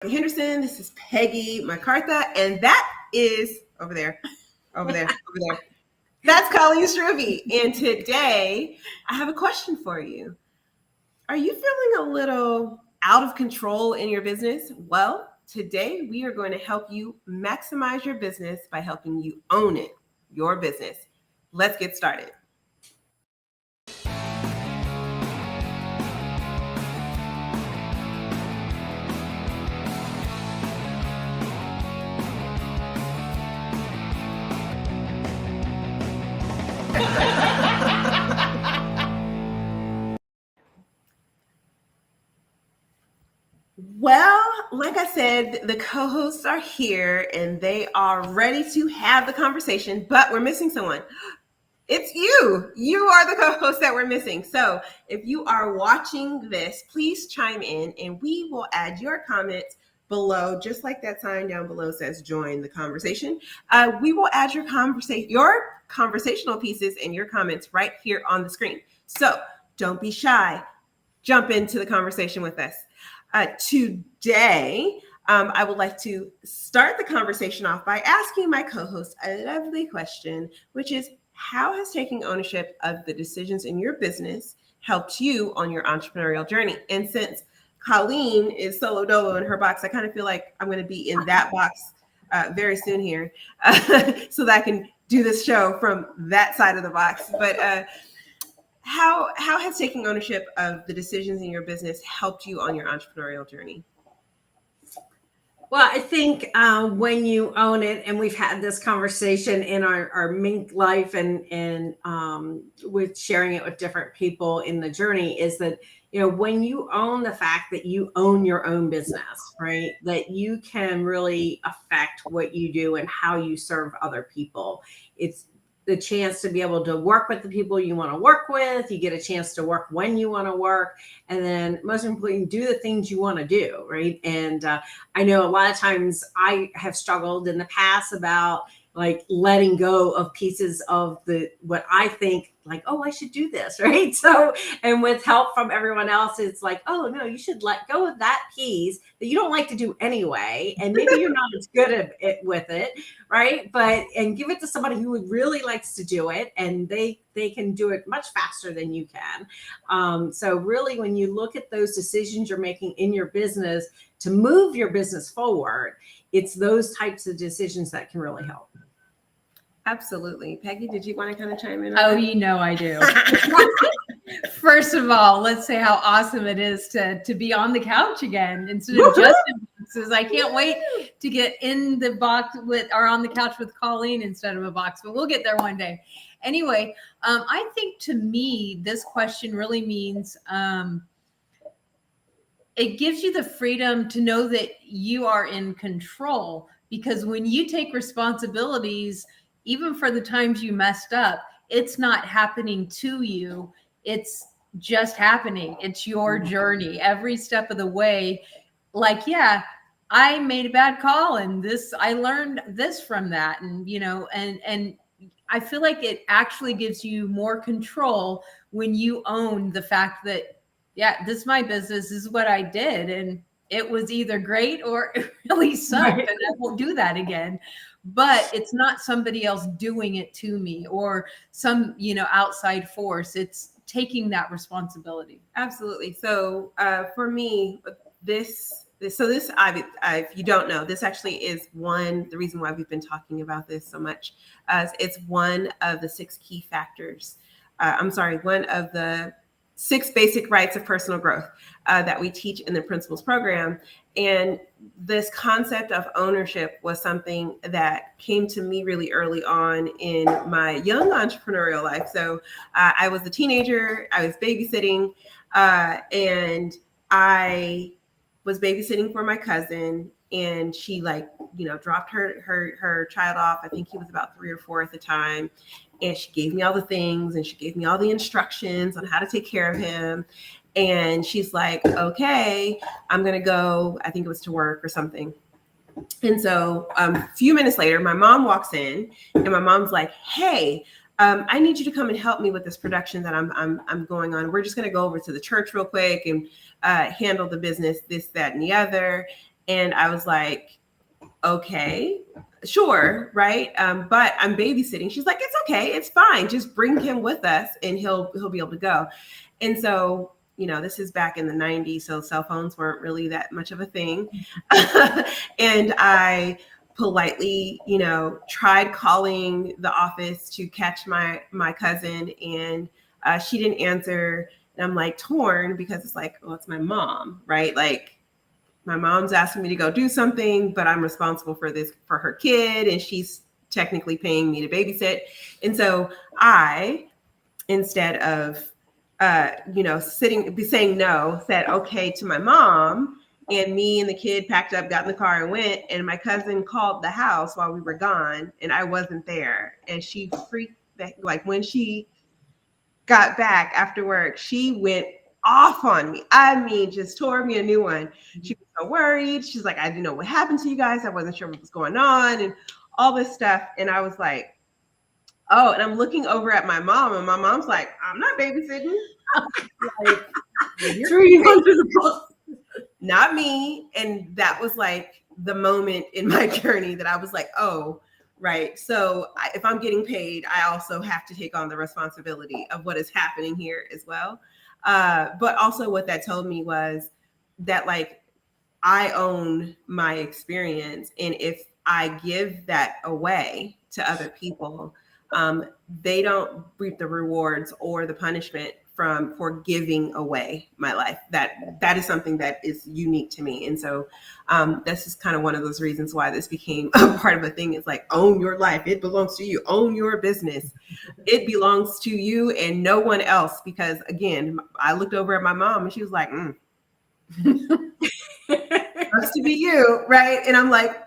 Henderson. This is Peggy MacArthur, and that is over there. That's Colleen Struve. And today I have a question for you. Are you feeling a little out of control in your business? Well, today we are going to help you maximize your business by helping you own it, your business. Let's get started. Well, like I said, the co-hosts are here and they are ready to have the conversation, but we're missing someone. It's you. You are the co-host that we're missing. So if you are watching this, please chime in and we will add your comments below, just like that sign down below says join the conversation. We will add your conversational pieces and your comments right here on the screen. So don't be shy. Jump into the conversation with us. Today, I would like to start the conversation off by asking my co-host a lovely question, which is, how has taking ownership of the decisions in your business helped you on your entrepreneurial journey? And since Colleen is solo dolo in her box, I kind of feel like I'm going to be in that box very soon here so that I can do this show from that side of the box. But how has taking ownership of the decisions in your business helped you on your entrepreneurial journey? Well, I think when you own it, and we've had this conversation in our MinkLife and with sharing it with different people in the journey, is that, when you own the fact that you own your own business, right, that you can really affect what you do and how you serve other people. It's the chance to be able to work with the people you want to work with. You get a chance to work when you want to work. And then most importantly, do the things you want to do, right? And I know a lot of times I have struggled in the past about like letting go of pieces of what I think like, oh, I should do this, right? So, and with help from everyone else, it's like, oh no, you should let go of that piece that you don't like to do anyway. And maybe you're not as good at it with it, right? And give it to somebody who really likes to do it, and they can do it much faster than you can. So really, when you look at those decisions you're making in your business to move your business forward, it's those types of decisions that can really help. Absolutely. Peggy, did you want to kind of chime in? Oh, I do. First of all, let's say how awesome it is to be on the couch again instead of just in boxes. I can't wait to get in the box on the couch with Colleen instead of a box, but we'll get there one day. Anyway, I think to me, this question really means it gives you the freedom to know that you are in control, because when you take responsibilities, even for the times you messed up, it's not happening to you. It's just happening. It's your journey every step of the way. Like, yeah, I made a bad call and I learned this from that. And, and I feel like it actually gives you more control when you own the fact that, yeah, this is my business. This is what I did. And it was either great or it really sucked. Right. And I won't do that again. But it's not somebody else doing it to me or some, outside force. It's taking that responsibility. Absolutely. So for me, if you don't know, this actually is the reason why we've been talking about this so much. It's one of the 6 key factors. One of the 6 basic rights of personal growth that we teach in the Principles program. And this concept of ownership was something that came to me really early on in my young entrepreneurial life. So I was a teenager, I was babysitting, and I was babysitting for my cousin, and she dropped her child off. I think he was about 3 or 4 at the time. And she gave me all the things and she gave me all the instructions on how to take care of him. And she's like, okay, I'm going to go, I think it was to work or something. And so a few minutes later, my mom walks in and my mom's like, hey, I need you to come and help me with this production that I'm going on. We're just going to go over to the church real quick and handle the business, this, that, and the other. And I was like, okay, sure, right? But I'm babysitting. She's like, it's okay, it's fine. Just bring him with us, and he'll be able to go. And so, this is back in the 90s, so cell phones weren't really that much of a thing. And I politely, tried calling the office to catch my cousin, and she didn't answer. And I'm like torn because it's like, well, it's my mom, right? Like, my mom's asking me to go do something, but I'm responsible for her kid, and she's technically paying me to babysit. And so I, instead of saying no, said okay to my mom, and me and the kid packed up, got in the car, and went. And my cousin called the house while we were gone, and I wasn't there. And she freaked, like when she got back after work, she went off on me. I mean, just tore me a new one. She was so worried. She's like, I didn't know what happened to you guys. I wasn't sure what was going on and all this stuff. And I was like, oh, and I'm looking over at my mom, and my mom's like, I'm not babysitting. Like, not me. And that was like the moment in my journey that I was like, oh, right. So if I'm getting paid, I also have to take on the responsibility of what is happening here as well. But also what that told me was that, like, I own my experience. And if I give that away to other people, they don't reap the rewards or the punishment for giving away my life. That is something that is unique to me. And so this is kind of one of those reasons why this became a part of a thing. It's like, own your life. It belongs to you. Own your business. It belongs to you and no one else. Because again, I looked over at my mom and she was like, has to be you, right? And I'm like,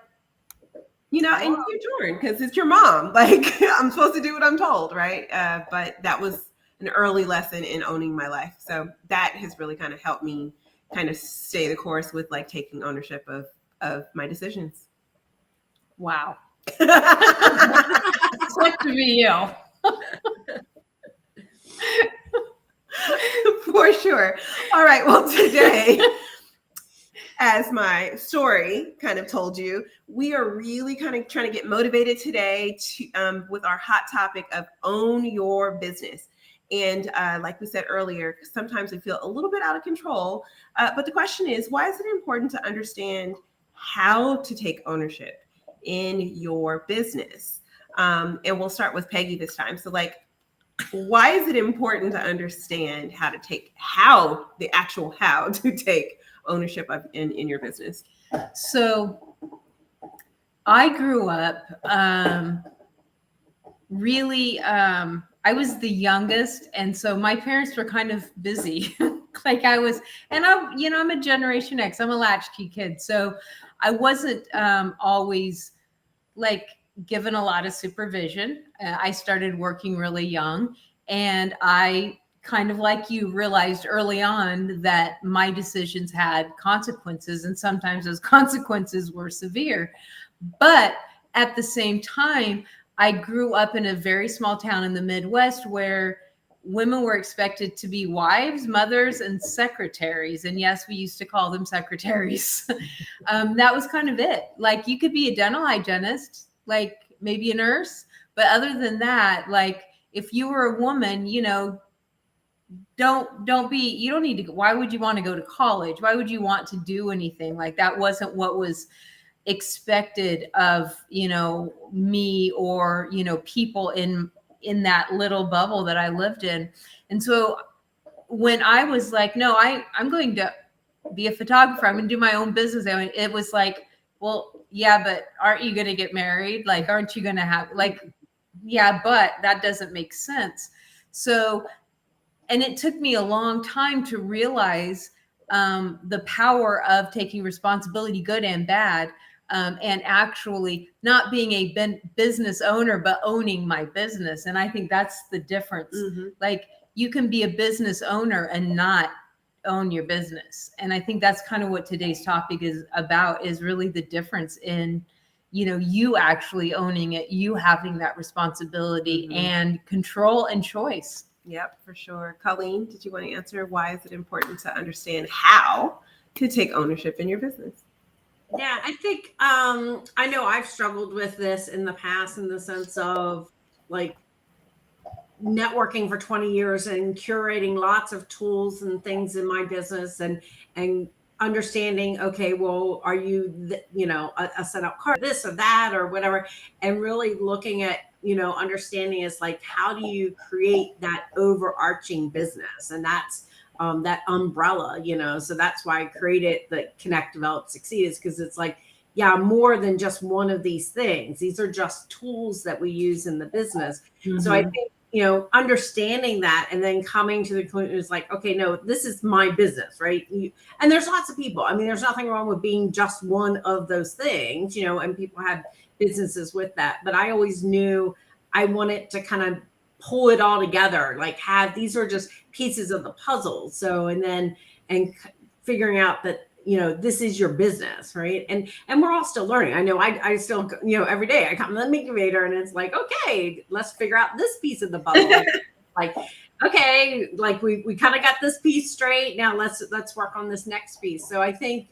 and you're torn because it's your mom. Like, I'm supposed to do what I'm told, right? But that was an early lesson in owning my life. So that has really kind of helped me kind of stay the course with, like, taking ownership of my decisions. Wow. It's like to be you. For sure. All right. Well, today, as my story kind of told you, we are really kind of trying to get motivated today to with our hot topic of own your business. And like we said earlier, sometimes we feel a little bit out of control. But the question is, why is it important to understand how to take ownership in your business? And we'll start with Peggy this time. So, like, why is it important to understand how to take ownership of in your business? So I grew up really, I was the youngest. And so my parents were kind of busy. Like I was, and I'm a Generation X, I'm a latchkey kid. So I wasn't always like given a lot of supervision. I started working really young, and I kind of, like you, realized early on that my decisions had consequences, and sometimes those consequences were severe. But at the same time, I grew up in a very small town in the Midwest where women were expected to be wives, mothers, and secretaries. And yes, we used to call them secretaries. That was kind of it. Like, you could be a dental hygienist, like maybe a nurse, but other than that, like, if you were a woman, you don't need to, why would you want to go to college? Why would you want to do anything? Like, that wasn't what was expected of, me or, people in that little bubble that I lived in. And so when I was like, no, I'm going to be a photographer, I'm going to do my own business, it was like, well, yeah, but aren't you going to get married? Like, aren't you going to have, like, yeah, but that doesn't make sense. So, and it took me a long time to realize the power of taking responsibility, good and bad, and actually not being a business owner, but owning my business. And I think that's the difference. Mm-hmm. Like, you can be a business owner and not own your business. And I think that's kind of what today's topic is about, is really the difference in, you actually owning it, you having that responsibility, mm-hmm. and control and choice. Yep, for sure. Colleen, did you want to answer why is it important to understand how to take ownership in your business? Yeah, I think I know I've struggled with this in the past in the sense of like networking for 20 years and curating lots of tools and things in my business and understanding, okay, well, are you a setup card, this or that or whatever, and really looking at understanding is like, how do you create that overarching business? And that's that umbrella, so that's why I created the Connect, Develop, Succeed, is because it's like, yeah, more than just one of these things. These are just tools that we use in the business. So I think understanding that and then coming to the conclusion is like, okay, no, this is my business, right? And there's lots of people. I mean, there's nothing wrong with being just one of those things, and people have businesses with that. But I always knew I wanted to kind of pull it all together, like these are just pieces of the puzzle. So, and figuring out that, this is your business, right? And we're all still learning. I know I still, every day I come to the incubator and it's like, okay, let's figure out this piece of the puzzle. Like, okay, like we kind of got this piece straight. Now let's work on this next piece. So I think,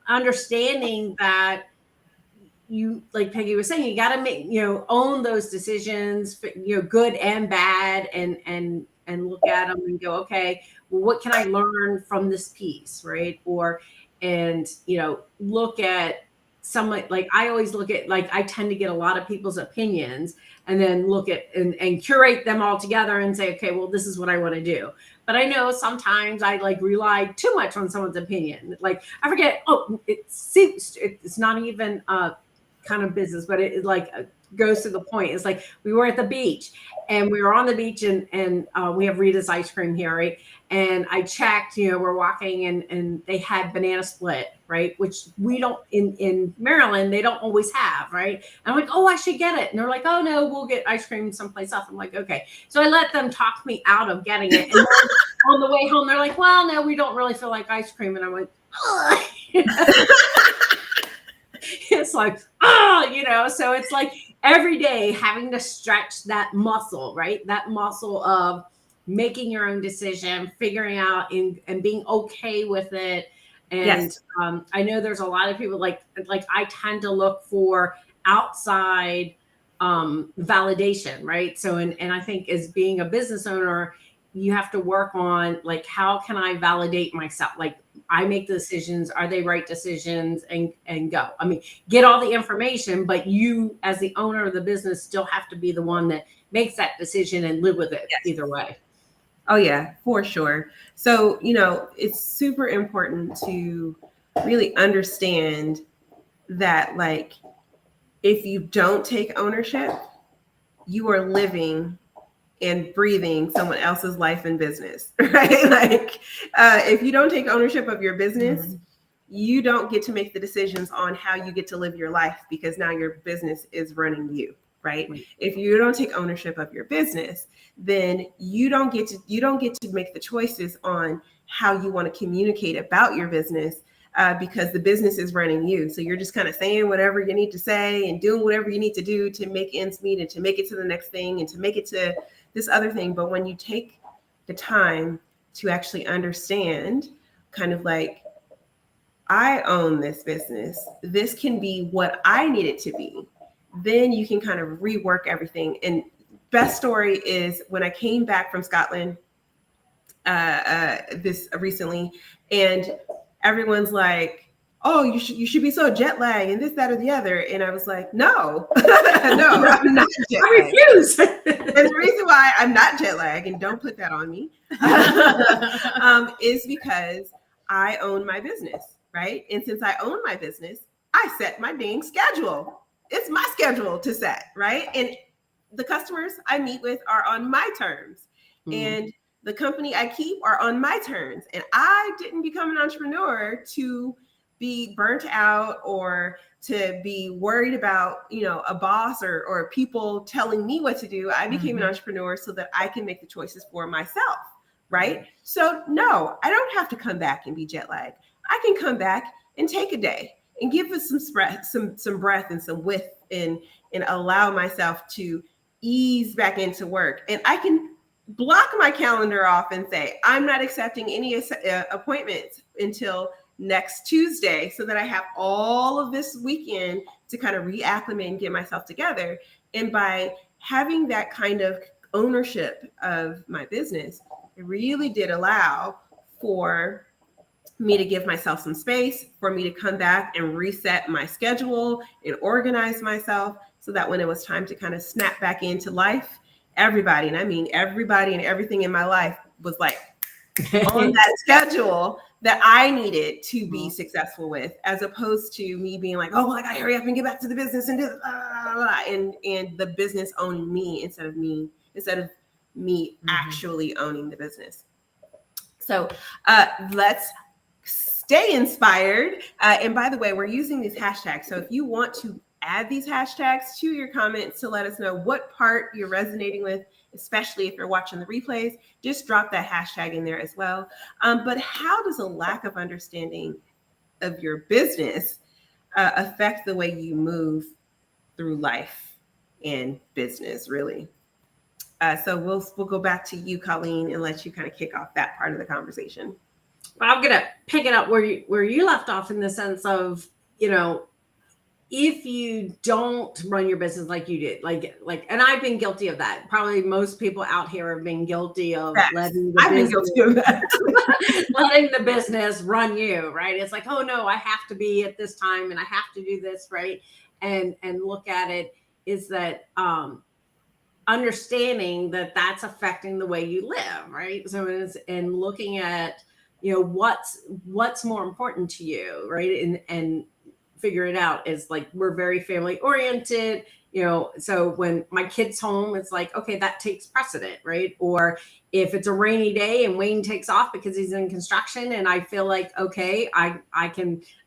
understanding that you, like Peggy was saying, you got to make, own those decisions, good and bad, and look at them and go, okay, well, what can I learn from this piece, right? And look at someone, like I always look at, like I tend to get a lot of people's opinions and then look at and curate them all together and say, okay, well, this is what I want to do. But I know sometimes I like rely too much on someone's opinion. Like I forget, it's not even kind of business, but it like goes to the point. It's like we were at the beach and we were on the beach and we have Rita's ice cream here, right? And I checked, we're walking and they had banana split, right? Which we don't, in Maryland, they don't always have, right? And I'm like, oh, I should get it. And they're like, oh no, we'll get ice cream someplace else. I'm like, okay. So I let them talk me out of getting it. And then on the way home, they're like, well, no, we don't really feel like ice cream. And I'm like, oh. It's like, so it's like every day having to stretch that muscle, right? That muscle of making your own decision, figuring out and being okay with it. And Yes. I know there's a lot of people like I tend to look for outside validation, right? So, and I think as being a business owner, you have to work on like, how can I validate myself? Like I make the decisions, are they right decisions, and go. I mean, get all the information, but you as the owner of the business still have to be the one that makes that decision and live with it either way. Oh yeah, for sure. So, it's super important to really understand that like if you don't take ownership, you are living and breathing someone else's life and business, right? Like if you don't take ownership of your business, you don't get to make the decisions on how you get to live your life because now your business is running you, right? If you don't take ownership of your business, then you don't get to make the choices on how you want to communicate about your business because the business is running you. So you're just kind of saying whatever you need to say and doing whatever you need to do to make ends meet and to make it to the next thing and to make it to this other thing. But when you take the time to actually understand kind of like, I own this business, this can be what I need it to be, then you can kind of rework everything. And best story is when I came back from Scotland this recently, and everyone's like, oh, you should be so jet lagged and this, that, or the other. And I was like, no, no, I'm not jet lagged. I refuse. And the reason why I'm not jet lagged, and don't put that on me, is because I own my business, right? And since I own my business, I set my dang schedule. It's my schedule to set, right? And the customers I meet with are on my terms. And the company I keep are on my terms. And I didn't become an entrepreneur to be burnt out or to be worried about, a boss or people telling me what to do. I became an entrepreneur so that I can make the choices for myself, right? So no, I don't have to come back and be jet lagged. I can come back and take a day and give us some breath and some width and allow myself to ease back into work. And I can block my calendar off and say, I'm not accepting any appointments until next Tuesday so that I have all of this weekend to kind of reacclimate and get myself together. And by having that kind of ownership of my business, it really did allow for me to give myself some space, for me to come back and reset my schedule and organize myself so that when it was time to kind of snap back into life, everybody, and I mean everybody and everything in my life was like on that schedule that I needed to be successful with, as opposed to me being like, oh, well, I gotta hurry up and get back to the business and do and the business owning me instead of me actually owning the business. So let's stay inspired. And by the way, we're using these hashtags. So if you want to add these hashtags to your comments to let us know what part you're resonating with, especially if you're watching the replays, just drop that hashtag in there as well. But how does a lack of understanding of your business affect the way you move through life and business, really? So we'll go back to you, Colleen, and let you kind of kick off that part of the conversation. I'm gonna pick it up where you left off, in the sense of, you know, if you don't run your business like you did, like, and I've been guilty of that. Probably most people out here have been guilty of letting the business run you, right? It's like, oh no, I have to be at this time and I have to do this, right? And look at it is that understanding that that's affecting the way you live, right? So it's and looking at, you know, what's more important to you, right? And figure it out. Is like, we're very family oriented, you know, so when my kid's home, it's like, okay, that takes precedent, right? Or if it's a rainy day and Wayne takes off because he's in construction and I feel like, okay, I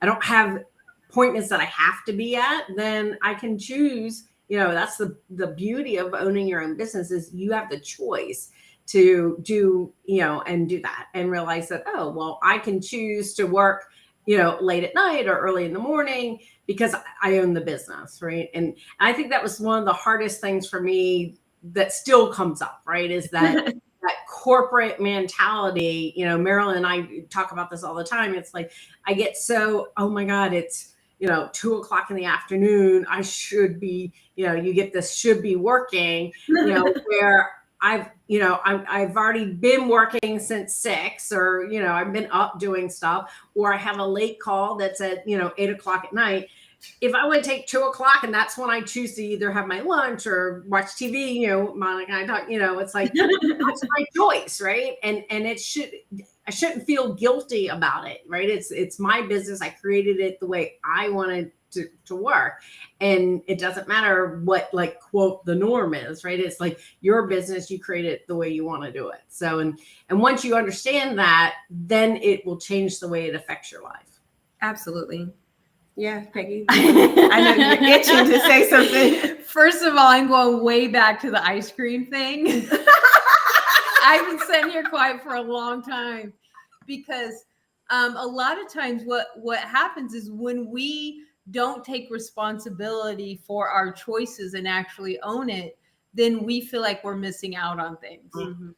don't have appointments that I have to be at, then I can choose. You know, that's the beauty of owning your own business, is you have the choice to do, you know, and do that and realize that, oh, well, I can choose to work, you know, late at night or early in the morning because I own the business, right? And I think that was one of the hardest things for me that still comes up, right? Is that that corporate mentality. You know, Marilyn and I talk about this all the time. It's like, I get so, oh my God, it's, you know, 2:00 in the afternoon, I should be, you know, you get this should be working, you know, where I've already been working since 6, or, you know, I've been up doing stuff, or I have a late call that's at, you know, 8:00 at night. If I would take 2:00 and that's when I choose to either have my lunch or watch TV, you know, Monica and I talk, you know, it's like, that's my choice, right? And I shouldn't feel guilty about it, right? It's my business. I created it the way I wanted to work. And it doesn't matter what, like, quote, the norm is, right? It's like your business, you create it the way you want to do it. So, and once you understand that, then it will change the way it affects your life. Absolutely. Yeah, Peggy. I know you're itching to say something. First of all, I'm going way back to the ice cream thing. I've been sitting here quiet for a long time, because a lot of times what happens is when we don't take responsibility for our choices and actually own it, then we feel like we're missing out on things. Mm-hmm.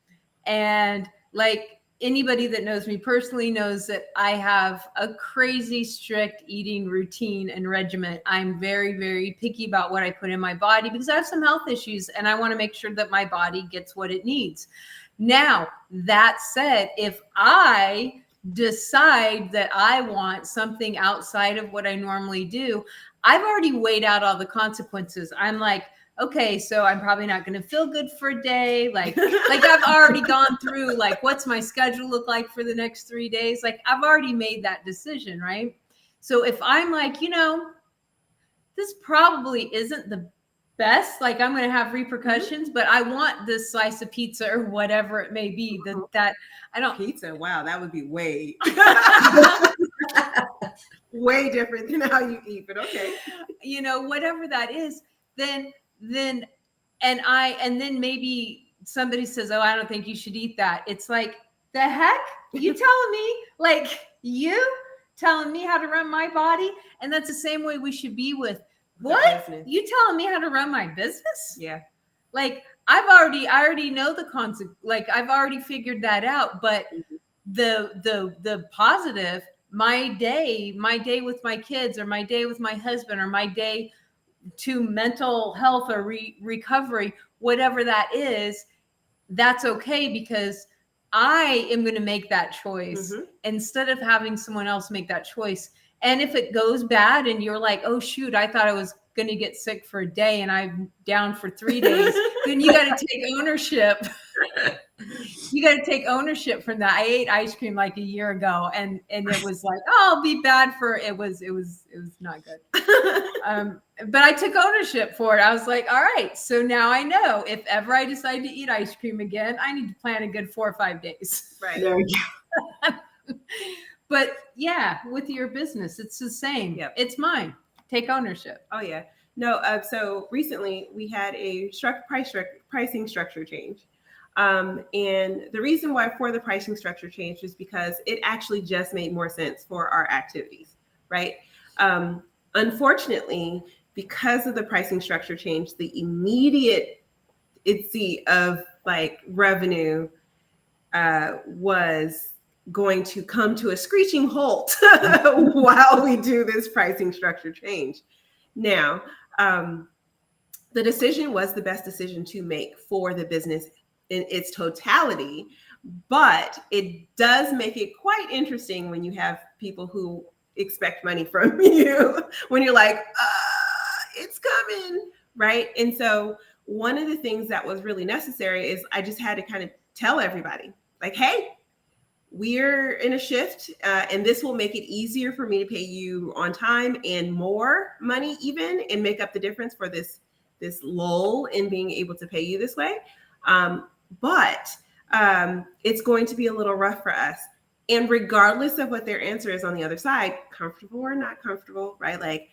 And like, anybody that knows me personally knows that I have a crazy strict eating routine and regimen. I'm very, very picky about what I put in my body because I have some health issues and I want to make sure that my body gets what it needs. Now, that said, if I decide that I want something outside of what I normally do, I've already weighed out all the consequences. I'm like, okay, so I'm probably not going to feel good for a day. Like I've already gone through, like, what's my schedule look like for the next 3 days? Like, I've already made that decision, right? So if I'm like, you know, this probably isn't the best, like, I'm going to have repercussions, but I want this slice of pizza or whatever it may be, that I don't. Pizza, wow, that would be way way different than how you eat, but okay. You know, whatever that is, then maybe somebody says, oh, I don't think you should eat that. It's like, the heck? You telling me, like, you telling me how to run my body? And that's the same way we should be with what? You telling me how to run my business? Yeah. Like, I already know the concept. Like, I've already figured that out. But the positive my day with my kids, or my day with my husband, or my day to mental health or recovery, whatever that is, that's okay, because I am going to make that choice instead of having someone else make that choice. And if it goes bad and you're like, oh shoot, I thought I was going to get sick for a day and I'm down for 3 days, then you got to take ownership. You got to take ownership from that. I ate ice cream like a year ago, and it was like, oh, I'll be bad for it. It was not good. But I took ownership for it. I was like, all right, so now I know if ever I decide to eat ice cream again, I need to plan a good 4 or 5 days. Right. There you go. But yeah, with your business, it's the same. Yep. It's mine. Take ownership. Oh yeah. No. So recently we had a pricing structure change. And the reason why for the pricing structure change is because it actually just made more sense for our activities, right? Unfortunately, because of the pricing structure change, the immediate of like revenue was going to come to a screeching halt while we do this pricing structure change. Now, the decision was the best decision to make for the business in its totality, but it does make it quite interesting when you have people who expect money from you when you're like, it's coming, right? And so one of the things that was really necessary is I just had to kind of tell everybody, like, hey, we're in a shift, and this will make it easier for me to pay you on time and more money even, and make up the difference for this lull in being able to pay you this way. But it's going to be a little rough for us. And regardless of what their answer is on the other side, comfortable or not comfortable, right? Like,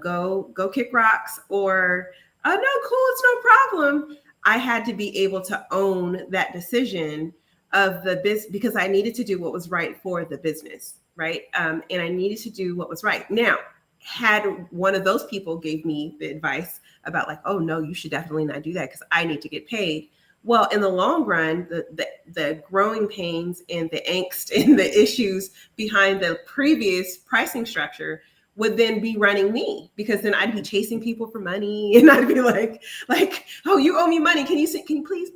go kick rocks, or, oh, no, cool, it's no problem. I had to be able to own that decision of the business because I needed to do what was right for the business, right? And I needed to do what was right. Now, had one of those people gave me the advice about like, oh, no, you should definitely not do that because I need to get paid. Well, in the long run, the growing pains and the angst and the issues behind the previous pricing structure would then be running me, because then I'd be chasing people for money, and I'd be like, oh, you owe me money. Can you please,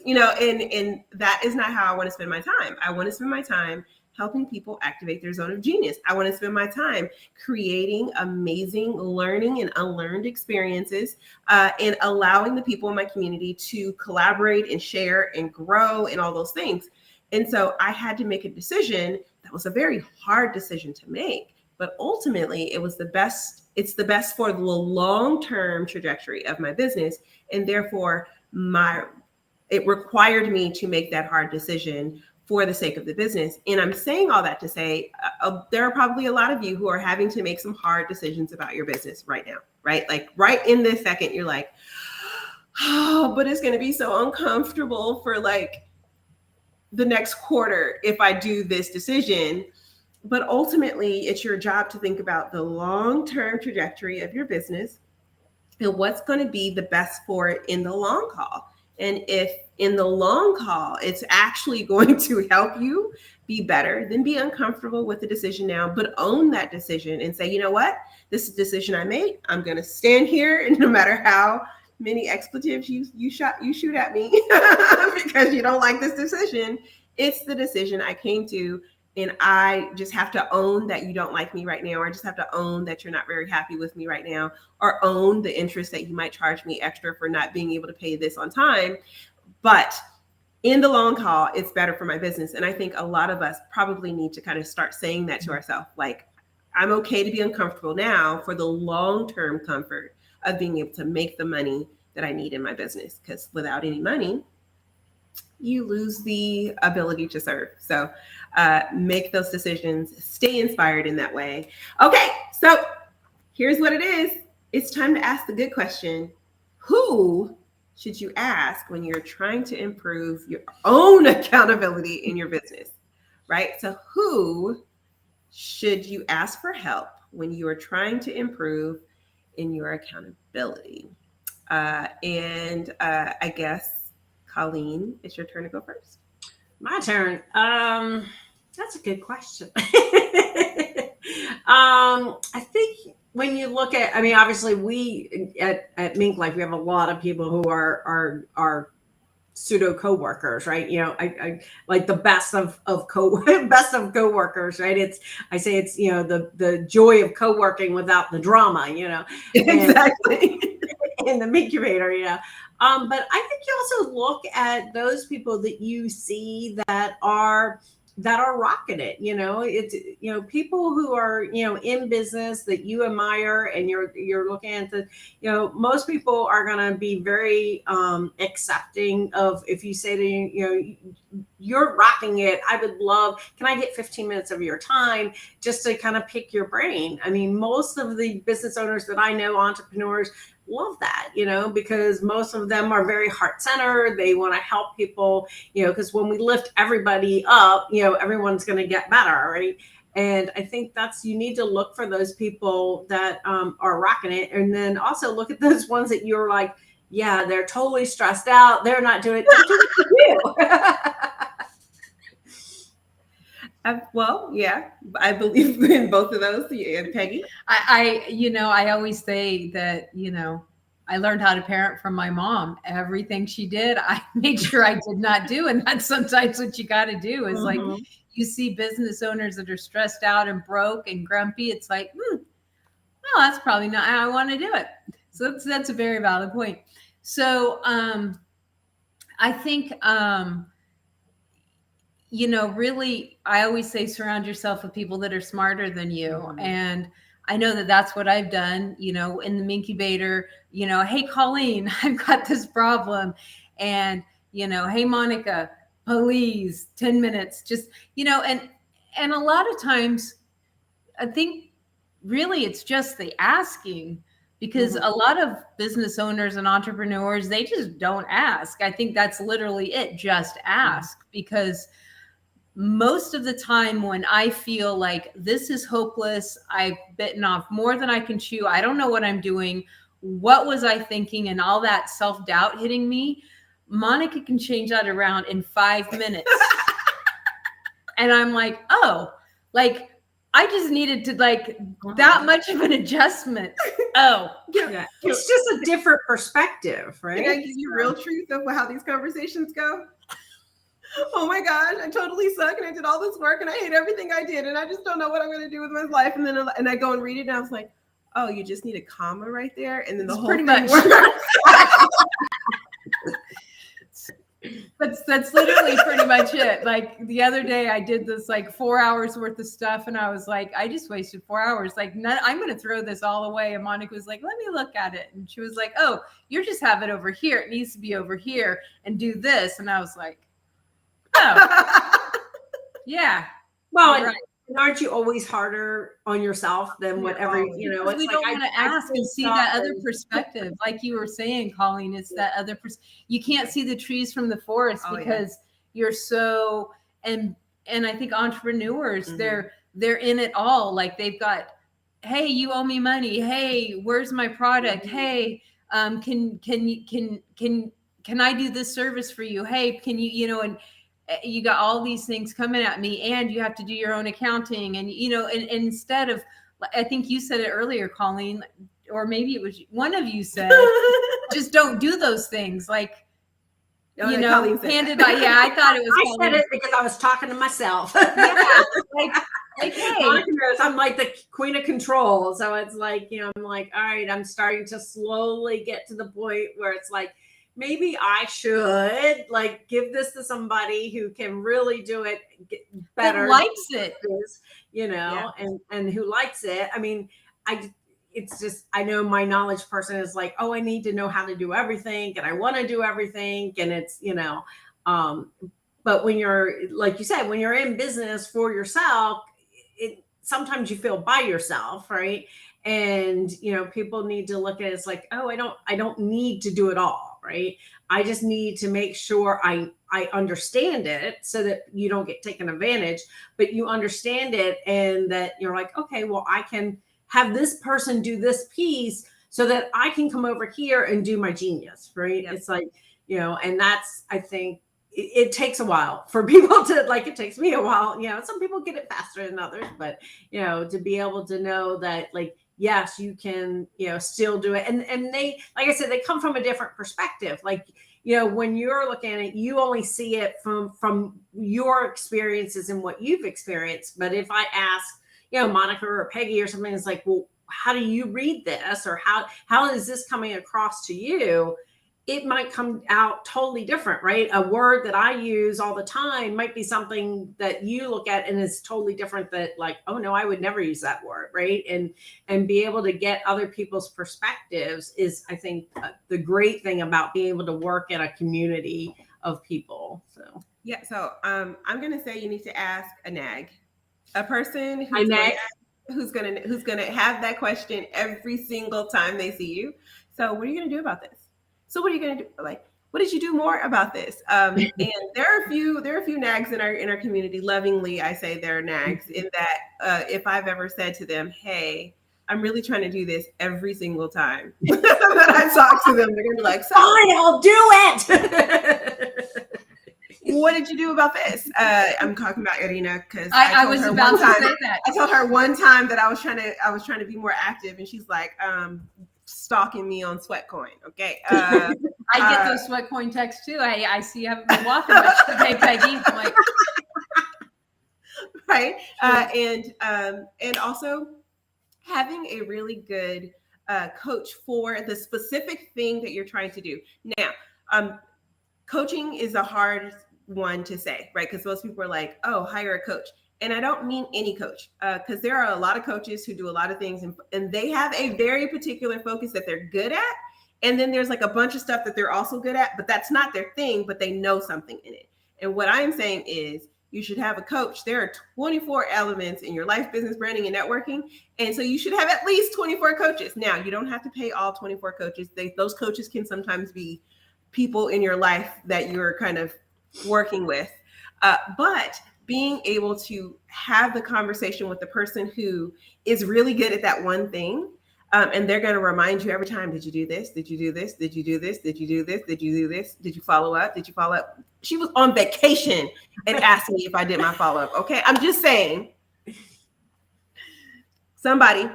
and that is not how I want to spend my time. I want to spend my time helping people activate their zone of genius. I want to spend my time creating amazing learning and unlearned experiences, and allowing the people in my community to collaborate and share and grow and all those things. And so I had to make a decision that was a very hard decision to make, but ultimately it was the best. It's the best for the long-term trajectory of my business. And therefore it required me to make that hard decision for the sake of the business. And I'm saying all that to say, there are probably a lot of you who are having to make some hard decisions about your business right now, right? Like right in this second, you're like, oh, but it's going to be so uncomfortable for like the next quarter if I do this decision. But ultimately, it's your job to think about the long-term trajectory of your business and what's going to be the best for it in the long haul. And if in the long haul, it's actually going to help you be better, then be uncomfortable with the decision now, but own that decision and say, you know what, this is a decision I made. I'm going to stand here, and no matter how many expletives you shoot at me because you don't like this decision, it's the decision I came to. And I just have to own that you don't like me right now, or I just have to own that you're not very happy with me right now, or own the interest that you might charge me extra for not being able to pay this on time. But in the long haul, it's better for my business. And I think a lot of us probably need to kind of start saying that to ourselves. Like, I'm okay to be uncomfortable now for the long-term comfort of being able to make the money that I need in my business. Because without any money, you lose the ability to serve. So make those decisions, stay inspired in that way. Okay, so here's what it is. It's time to ask the good question. Who should you ask when you're trying to improve your own accountability in your business, right? So who should you ask for help when you are trying to improve in your accountability? I guess, Colleen, it's your turn to go first. My turn. That's a good question. I think when you look at, I mean, obviously we at MinkLife, we have a lot of people who are pseudo co-workers, right? You know, I like the best of best of co-workers, right? I say it's, you know, the joy of co-working without the drama, you know. Exactly. In the incubator, yeah. But I think you also look at those people that you see that are rocking it. You know, it's, you know, people who are, you know, in business that you admire, and you're looking at the, you know, most people are going to be very accepting of if you say to you know, you're rocking it. I would love, can I get 15 minutes of your time just to kind of pick your brain? I mean, most of the business owners that I know, entrepreneurs, love that, you know, because most of them are very heart-centered. They want to help people, you know, because when we lift everybody up, you know, everyone's going to get better, right? And I think that's, you need to look for those people that are rocking it, and then also look at those ones that you're like, yeah, they're totally stressed out, they're not doing it. Do what you do. Well, yeah, I believe in both of those. Yeah, Peggy. You know, I always say that, you know, I learned how to parent from my mom. Everything she did, I made sure I did not do. And that's sometimes what you got to do is like, you see business owners that are stressed out and broke and grumpy. It's like, well, that's probably not how I want to do it. So that's a very valid point. So I think, you know, really, I always say surround yourself with people that are smarter than you. And I know that that's what I've done, you know, in the incubator, you know, hey, Colleen, I've got this problem. And, you know, hey, Monica, please, 10 minutes, just, you know, and a lot of times I think really it's just the asking, because a lot of business owners and entrepreneurs, they just don't ask. I think that's literally it. Just ask, because most of the time when I feel like this is hopeless, I've bitten off more than I can chew, I don't know what I'm doing, what was I thinking, and all that self-doubt hitting me, Monica can change that around in 5 minutes. And I'm like, oh, like I just needed to like that much of an adjustment. Oh, Yeah. It's just a different perspective, right? Can I give you real truth of how these conversations go? Oh my gosh, I totally suck, and I did all this work, and I hate everything I did, and I just don't know what I'm going to do with my life. And then I go and read it, and I was like, oh, you just need a comma right there, and then the whole pretty thing much. works. That's literally pretty much it. Like the other day I did this like 4 hours worth of stuff, and I was like, I just wasted 4 hours. Like, I'm going to throw this all away. And Monica was like, let me look at it. And she was like, oh, you just have it over here. It needs to be over here and do this. And I was like, oh, yeah. Well, right. And aren't you always harder on yourself than whatever, you know? Because we don't want to ask and see that other perspective. Like you were saying, Colleen, it's that other you can't see the trees from the forest because you're so, and I think entrepreneurs, they're in it all. Like they've got, hey, you owe me money. Hey, where's my product? Hey, can I do this service for you? Hey, can you, you know, and you got all these things coming at me, and you have to do your own accounting, and you know, and instead of, I think you said it earlier, Colleen, or maybe it was one of you said, just don't do those things. Like, you know, handed by, yeah, I thought it was. I said it because I was talking to myself. Yeah, like hey, I'm like the queen of control, so it's like, you know, I'm like, all right, I'm starting to slowly get to the point where it's like, maybe I should like give this to somebody who can really do it better, likes it, you know, and who likes it. I mean, it's just, I know my knowledge person is like, oh, I need to know how to do everything, and I want to do everything, and it's, you know, but when you're, like you said, when you're in business for yourself, sometimes you feel by yourself, right? And, you know, people need to look at it as like, oh, I don't need to do it all, right? I just need to make sure I understand it so that you don't get taken advantage, but you understand it, and that you're like, okay, well, I can have this person do this piece so that I can come over here and do my genius, right? Yep. It's like, you know, and that's, I think, it takes a while for people to, like, it takes me a while, some people get it faster than others, but to be able to know that, like, yes, you can, still do it. And they, like I said, they come from a different perspective. Like, when you're looking at it, you only see it from your experiences and what you've experienced. But if I ask, Monica or Peggy or something, it's like, well, how do you read this? Or how is this coming across to you? It might come out totally different, right? A word that I use all the time might be something that you look at and is totally different, that, like, oh no, I would never use that word, right? And be able to get other people's perspectives is, I think, the great thing about being able to work in a community of people. So yeah, so I'm gonna say you need to ask a nag, a person who's gonna have that question every single time they see you. So what are you gonna do about this? So what are you going to do? Like, what did you do more about this? And there are a few nags in our community. Lovingly, I say they're nags, in that if I've ever said to them, "Hey, I'm really trying to do this every single time that I talk to them," they're going to be like, "So, fine, I'll do it." What did you do about this? I'm talking about Irina, because I was about to say that. I told her one time that I was trying to be more active, and she's like, stalking me on Sweatcoin. Okay. I get those Sweatcoin texts too. I see you haven't been walking much today, Peggy. I'm like, right. And also having a really good coach for the specific thing that you're trying to do. Now, coaching is a hard one to say, right? Because most people are like, oh, hire a coach. And I don't mean any coach, because there are a lot of coaches who do a lot of things, and they have a very particular focus that they're good at. And then there's like a bunch of stuff that they're also good at, but that's not their thing, but they know something in it. And what I'm saying is you should have a coach. There are 24 elements in your life, business, branding, and networking. And so you should have at least 24 coaches. Now, you don't have to pay all 24 coaches. Those coaches can sometimes be people in your life that you're kind of working with. But being able to have the conversation with the person who is really good at that one thing, and they're going to remind you every time, did you do this? Did you do this? Did you do this? Did you do this? Did you do this? Did you follow up? Did you follow up? She was on vacation and asked me if I did my follow-up. Okay, I'm just saying, somebody,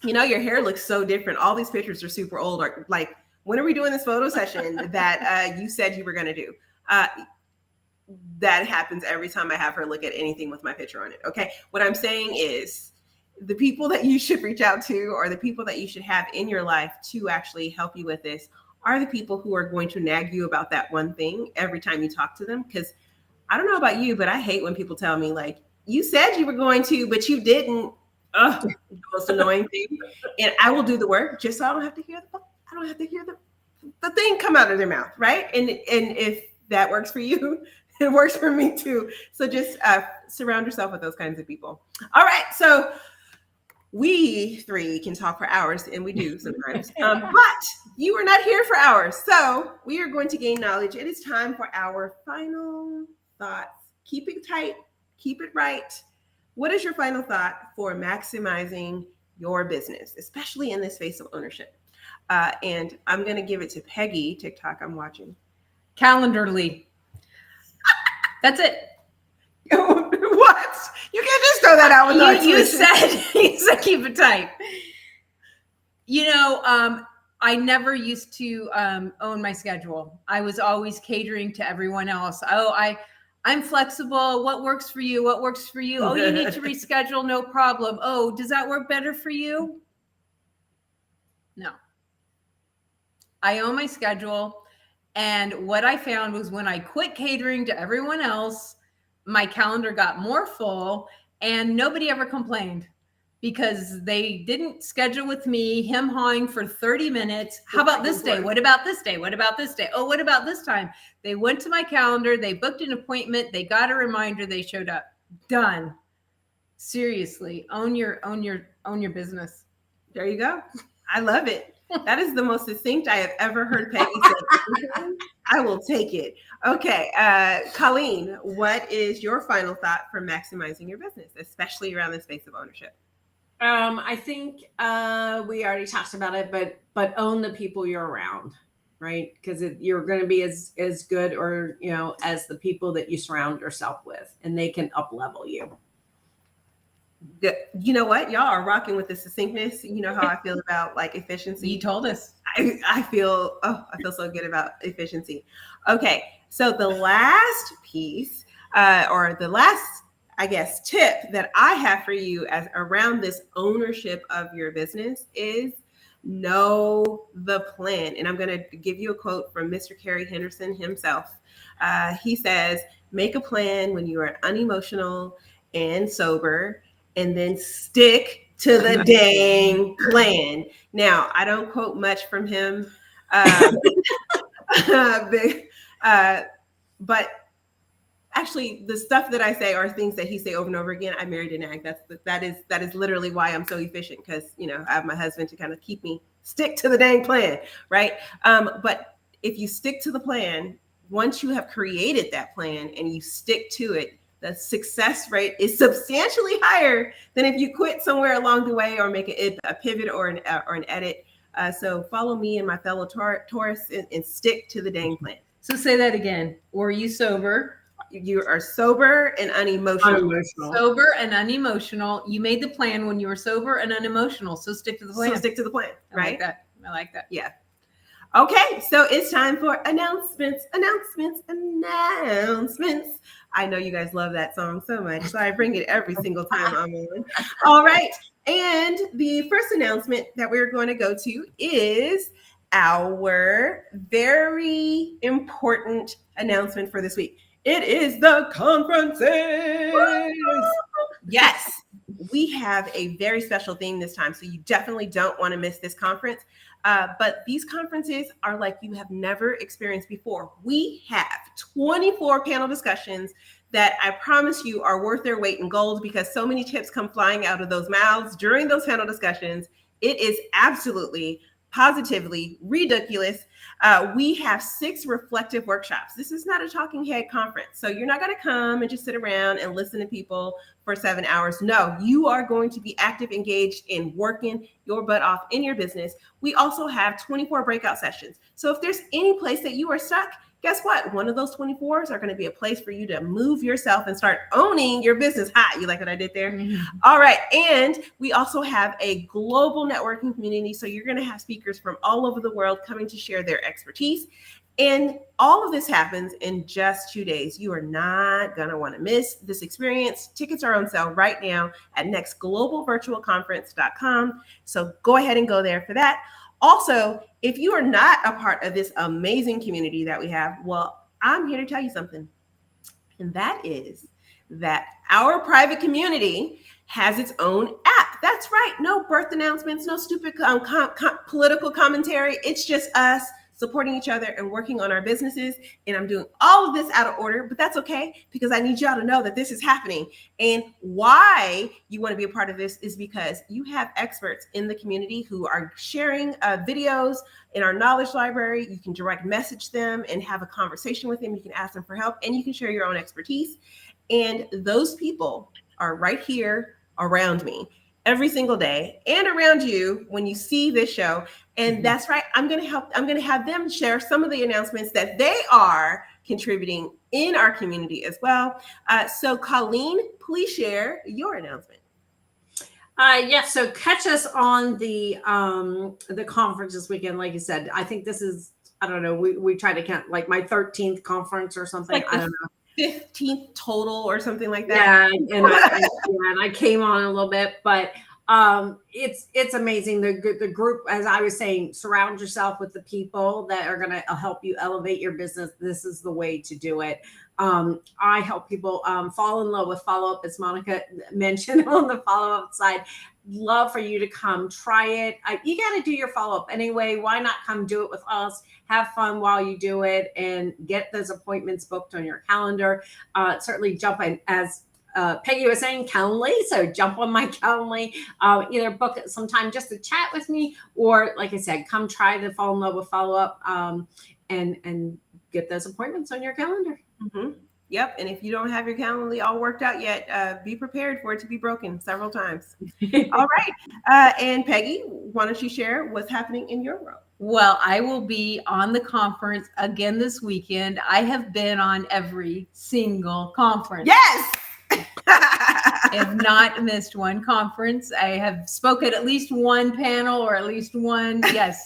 your hair looks so different. All these pictures are super old. Or like, when are we doing this photo session that you said you were going to do? That happens every time I have her look at anything with my picture on it. Okay. What I'm saying is the people that you should reach out to, or the people that you should have in your life to actually help you with this, are the people who are going to nag you about that one thing every time you talk to them. Because I don't know about you, but I hate when people tell me, like, you said you were going to, but you didn't. Ugh, the most annoying thing. And I will do the work just so I don't have to hear the thing come out of their mouth. Right. And if that works for you, it works for me too. So just surround yourself with those kinds of people. All right. So we three can talk for hours, and we do sometimes. But you are not here for hours. So we are going to gain knowledge. It is time for our final thoughts. Keep it tight. Keep it right. What is your final thought for maximizing your business, especially in this space of ownership? And I'm going to give it to Peggy. TikTok, I'm watching. Calendarly. That's it. What? You can't just throw that out with you said keep it tight. I never used to own my schedule. I was always catering to everyone else. I'm flexible. What works for you? What works for you? Oh, you need to reschedule. No problem. Oh, does that work better for you? No. I own my schedule. And what I found was when I quit catering to everyone else, my calendar got more full, and nobody ever complained because they didn't schedule with me, hawing for 30 minutes. How about this day? What about this day? What about this day? Oh, what about this time? They went to my calendar, they booked an appointment, they got a reminder, they showed up. Done. Seriously, own your business. There you go. I love it. That is the most succinct I have ever heard Peggy say. I will take it. Okay. Colleen, what is your final thought for maximizing your business, especially around the space of ownership? I think we already talked about it, but own the people you're around, right? Because you're going to be as good or, as the people that you surround yourself with, and they can up level you. You know what? Y'all are rocking with the succinctness. You know how I feel about like efficiency. You told us. I feel so good about efficiency. Okay, so the last piece, or the last, I guess, tip that I have for you as around this ownership of your business is know the plan. And I'm going to give you a quote from Mr. Kerry Henderson himself. He says, "Make a plan when you are unemotional and sober, and then stick to the dang plan." Now, I don't quote much from him, but actually, the stuff that I say are things that he say over and over again. I married a nag. That is literally why I'm so efficient, because I have my husband to kind of keep me stick to the dang plan, right? But if you stick to the plan, once you have created that plan and you stick to it, the success rate is substantially higher than if you quit somewhere along the way or make a pivot or an edit. So follow me and my fellow Taurus and stick to the dang plan. So say that again. Were you sober? You are sober and unemotional. Sober and unemotional. You made the plan when you were sober and unemotional. So stick to the plan. So stick to the plan, right? I like that. Yeah. Okay, so it's time for announcements. I know you guys love that song so much, so I bring it every single time I'm on. All right, and the first announcement that we're going to go to is our very important announcement for this week. It is the conferences. Yes, we have a very special theme this time, so you definitely don't want to miss this conference. But these conferences are like you have never experienced before. We have 24 panel discussions that I promise you are worth their weight in gold, because so many tips come flying out of those mouths during those panel discussions. It is absolutely, positively ridiculous. We have 6 reflective workshops. This is not a talking head conference. So you're not going to come and just sit around and listen to people for 7 hours. No, you are going to be active, engaged in working your butt off in your business. We also have 24 breakout sessions. So if there's any place that you are stuck, guess what? One of those 24s are going to be a place for you to move yourself and start owning your business. Hi, you like what I did there? Mm-hmm. All right. And we also have a global networking community. So you're going to have speakers from all over the world coming to share their expertise. And all of this happens in just 2 days. You are not going to want to miss this experience. Tickets are on sale right now at nextglobalvirtualconference.com. So go ahead and go there for that. Also, if you are not a part of this amazing community that we have, well, I'm here to tell you something. And that is that our private community has its own app. That's right. No birth announcements, no stupid political commentary. It's just us supporting each other and working on our businesses. And I'm doing all of this out of order, but that's okay, because I need y'all to know that this is happening. And why you want to be a part of this is because you have experts in the community who are sharing videos in our knowledge library. You can direct message them and have a conversation with them. You can ask them for help, and you can share your own expertise. And those people are right here around me every single day and around you when you see this show. And that's right. I'm going to have them share some of the announcements that they are contributing in our community as well. So Colleen, please share your announcement. Yes. So catch us on the conference this weekend. Like you said, I think this is, I don't know, we try to count like my 13th conference or something. Like I don't know. 15th total or something like that. Yeah, and I came on a little bit, but it's amazing. The group, as I was saying, surround yourself with the people that are going to help you elevate your business. This is the way to do it. I help people fall in love with follow-up, as Monica mentioned on the follow-up side. Love for you to come try it. You got to do your follow-up anyway. Why not come do it with us? Have fun while you do it and get those appointments booked on your calendar. Certainly jump in, as Peggy was saying, Calendly. So jump on my Calendly, either book it sometime just to chat with me, or like I said, come try the Fall in Love with follow-up and get those appointments on your calendar. Mm-hmm. Yep. And if you don't have your Calendly all worked out yet, be prepared for it to be broken several times. All right. And Peggy, why don't you share what's happening in your world? Well, I will be on the conference again this weekend. I have been on every single conference. Yes. I have not missed one conference. I have spoke at least one panel or at least one, yes,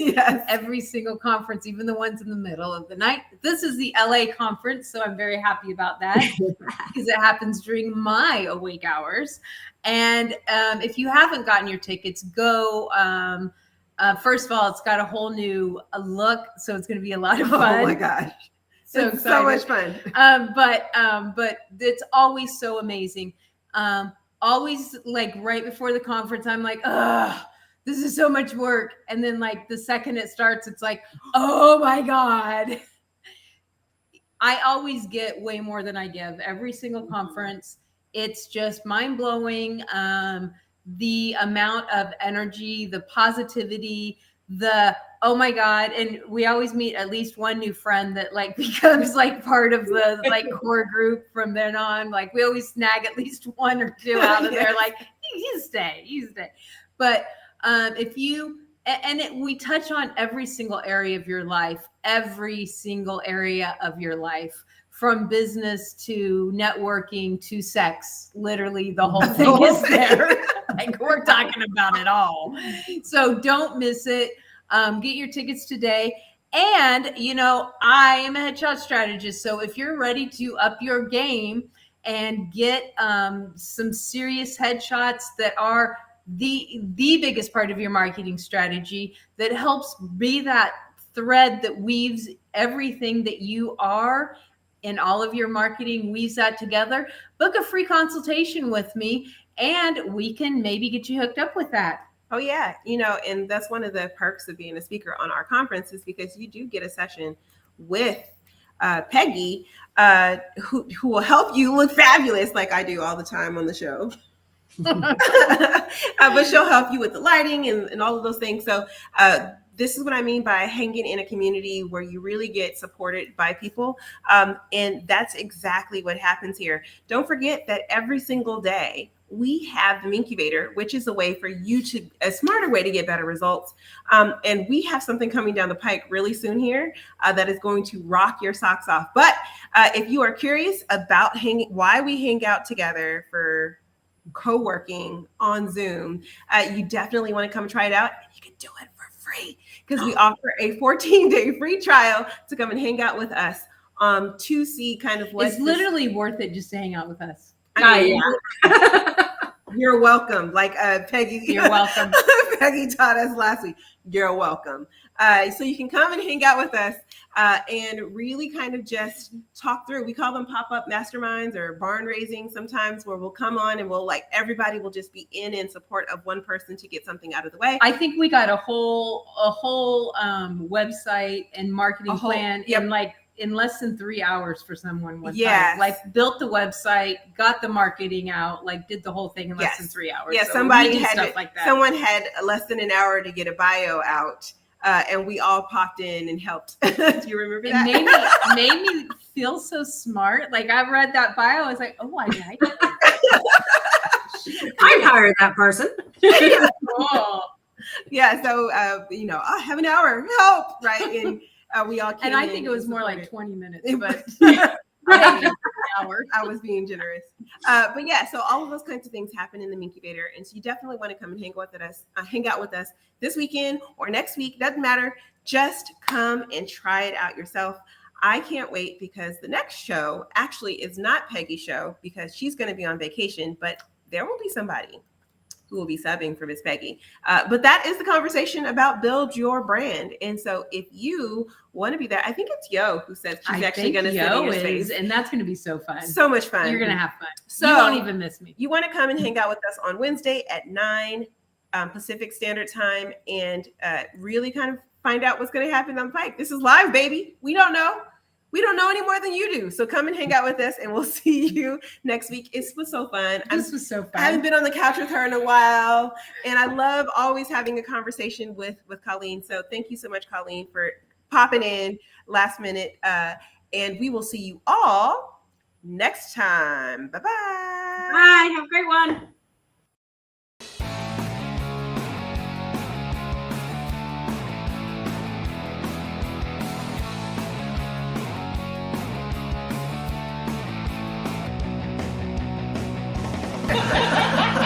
every single conference, even the ones in the middle of the night. This is the LA conference, so I'm very happy about that because it happens during my awake hours. And if you haven't gotten your tickets, go. First of all, it's got a whole new look, so it's going to be a lot of fun. Oh my gosh. So it's so much fun. But it's always so amazing. Always like right before the conference, I'm like, ugh, this is so much work. And then like the second it starts, it's like, oh my God. I always get way more than I give every single conference. It's just mind blowing. The amount of energy, the positivity, the oh my God. And we always meet at least one new friend that like becomes like part of the like core group from then on. Like we always snag at least one or two out of there. Like you stay. But if you, we touch on every single area of your life, from business to networking to sex. Literally the whole thing is there. Like we're talking about it all. So don't miss it. Get your tickets today. And, I am a headshot strategist. So if you're ready to up your game and get some serious headshots that are the biggest part of your marketing strategy, that helps be that thread that weaves everything that you are in all of your marketing, weaves that together, book a free consultation with me and we can maybe get you hooked up with that. Oh yeah. And that's one of the perks of being a speaker on our conference is because you do get a session with Peggy, who will help you look fabulous like I do all the time on the show. But she'll help you with the lighting and all of those things. So this is what I mean by hanging in a community where you really get supported by people. And that's exactly what happens here. Don't forget that every single day we have the Minkubator, which is a way for you a smarter way to get better results. And we have something coming down the pike really soon here that is going to rock your socks off. But if you are curious about why we hang out together for co-working on Zoom, you definitely want to come try it out. You can do it for free because we offer a 14-day free trial to come and hang out with us to see kind of what's literally worth it just to hang out with us. You're welcome. Like Peggy, you're welcome. Peggy taught us last week. You're welcome. So you can come and hang out with us and really kind of just talk through. We call them pop-up masterminds or barn raising sometimes, where we'll come on and everybody will just be in support of one person to get something out of the way. I think we got a whole website and marketing plan in less than 3 hours for someone one time. Like built the website, got the marketing out, like did the whole thing in less than 3 hours. Yeah, so somebody had stuff like that. Someone had less than an hour to get a bio out. And we all popped in and helped. Do you remember that? It made me feel so smart. Like I read that bio, I was like, oh, I like it. I'd hire that person. Cool. Yeah. So, I have an hour. Help. Right. And we all came and I think it was more like 20 minutes, but I was being generous. But yeah, so all of those kinds of things happen in the Minkubator. And so you definitely want to come and hang out with us this weekend or next week. Doesn't matter. Just come and try it out yourself. I can't wait because the next show actually is not Peggy's show because she's going to be on vacation, but there will be somebody who will be subbing for Miss Peggy. But that is the conversation about build your brand. And so if you want to be there, I think it's Yo who says she's actually going to sit in your space. And that's going to be so fun. So much fun. You're going to have fun. So you won't even miss me. You want to come and hang out with us on Wednesday at 9 Pacific Standard Time and really kind of find out what's going to happen on the pike. This is live, baby. We don't know. We don't know any more than you do. So come and hang out with us and we'll see you next week. It was so fun. This was so fun. I haven't been on the couch with her in a while. And I love always having a conversation with Colleen. So thank you so much, Colleen, for popping in last minute. And we will see you all next time. Bye-bye. Bye. Have a great one.